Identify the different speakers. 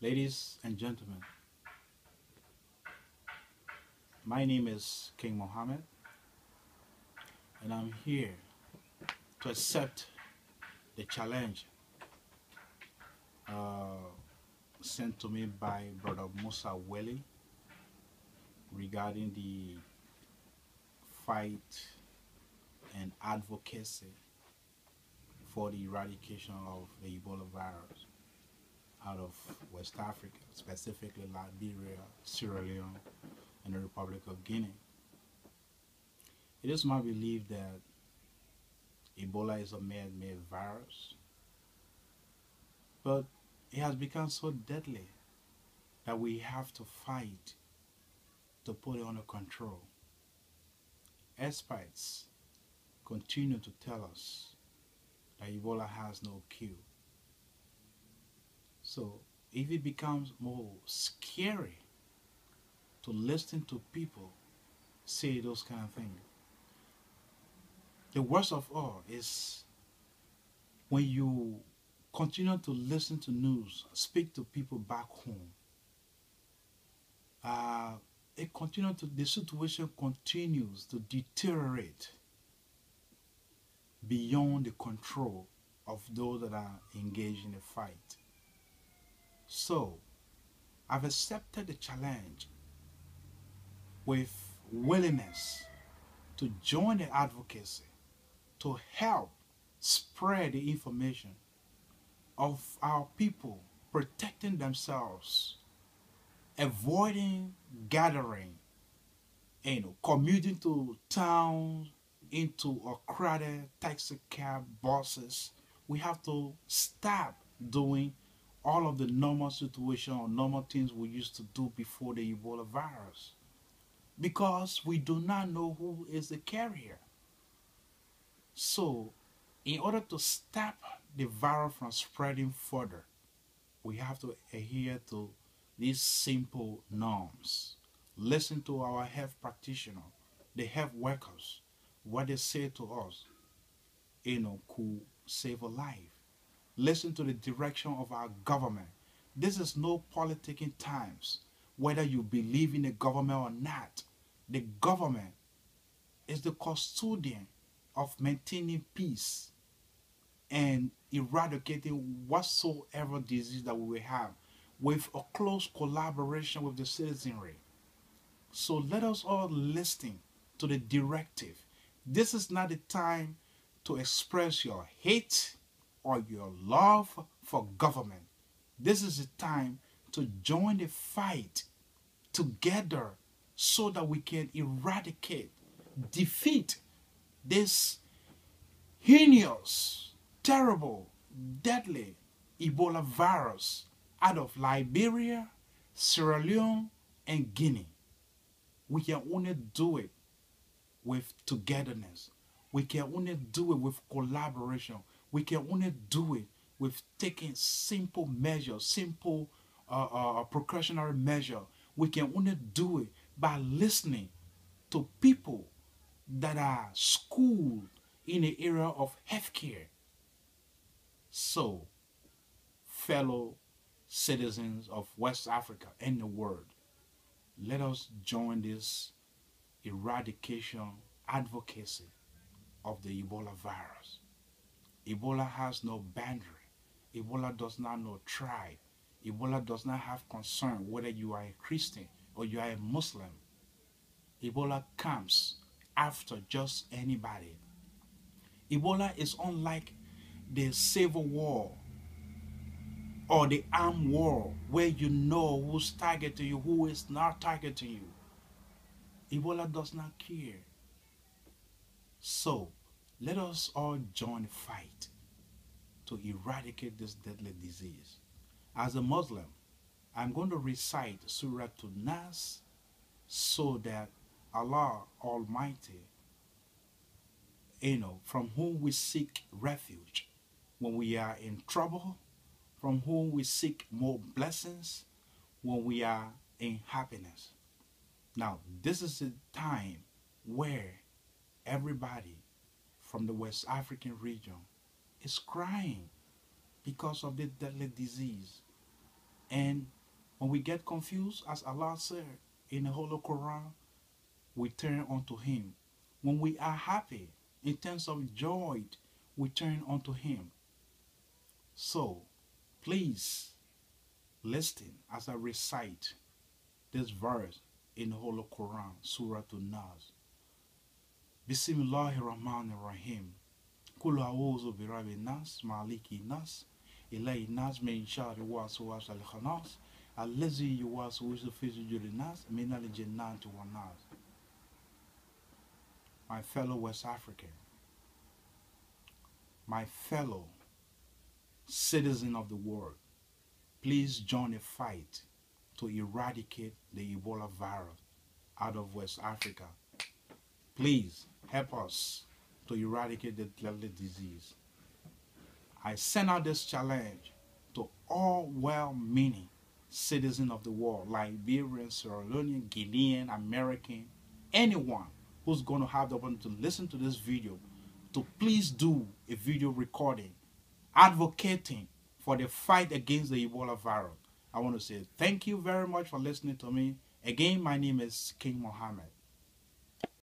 Speaker 1: Ladies and gentlemen, my name is King Mohammed, and I'm here to accept the challenge uh, sent to me by Brother Musa Weli regarding the fight and advocacy for the eradication of the Ebola virus out of West Africa, specifically Liberia, Sierra Leone, and the Republic of Guinea. It is my belief that Ebola is a man-made virus, but it has become so deadly that we have to fight to put it under control. Experts continue to tell us that Ebola has no cure. So if it becomes more scary to listen to people say those kind of things, the worst of all is when you continue to listen to news, speak to people back home. The situation continues to deteriorate beyond the control of those that are engaged in the fight. So, I've accepted the challenge with willingness to join the advocacy to help spread the information of our people protecting themselves, avoiding gathering, commuting to towns, into a crowded taxi cab buses. We have to stop doing all of the normal situation or normal things we used to do before the Ebola virus, because we do not know who is the carrier. So, in order to stop the virus from spreading further, we have to adhere to these simple norms. Listen to our health practitioner, the health workers, what they say to us, could save a life. Listen to the direction of our government. This is no politicking times. Whether you believe in the government or not, the government is the custodian of maintaining peace and eradicating whatsoever disease that we will have with a close collaboration with the citizenry. So let us all listen to the directive. This is not the time to express your hate or your love for government. This is the time to join the fight together so that we can eradicate, defeat this heinous, terrible, deadly Ebola virus out of Liberia, Sierra Leone, and Guinea. We can only do it with togetherness. We can only do it with collaboration. We can only do it with taking simple measures, simple precautionary measure. We can only do it by listening to people that are schooled in the area of healthcare. So, fellow citizens of West Africa and the world, let us join this eradication advocacy of the Ebola virus. Ebola has no boundary. Ebola does not know tribe. Ebola does not have concern whether you are a Christian or you are a Muslim. Ebola comes after just anybody. Ebola is unlike the civil war or the armed war where you know who's targeting you, who is not targeting you. Ebola does not care. So, let us all join the fight to eradicate this deadly disease. As a Muslim, I'm going to recite Surah to Nas so that Allah Almighty, from whom we seek refuge when we are in trouble, from whom we seek more blessings when we are in happiness. Now, this is a time where everybody from the West African region is crying because of the deadly disease. And when we get confused, as Allah said in the Holy Quran, we turn unto Him. When we are happy, in terms of joy, we turn unto Him. So, please listen as I recite this verse in the Holy Quran, Surah An-Nas. Bismillahirrahmanirrahim. Kul a'udhu birabbin nas, maliki nas, ilahi nas, min sharri waswas al-khannas, allazi yuwaswisu fi sudurin nas, min al-jinnati wan nas. My fellow West African, my fellow citizen of the world, please join the fight to eradicate the Ebola virus out of West Africa. Please help us to eradicate the deadly disease. I send out this challenge to all well-meaning citizens of the world, Liberian, Sierra Leonean, Guinean, American, anyone who's going to have the opportunity to listen to this video, to please do a video recording advocating for the fight against the Ebola virus. I want to say thank you very much for listening to me. Again, my name is King Mohammed.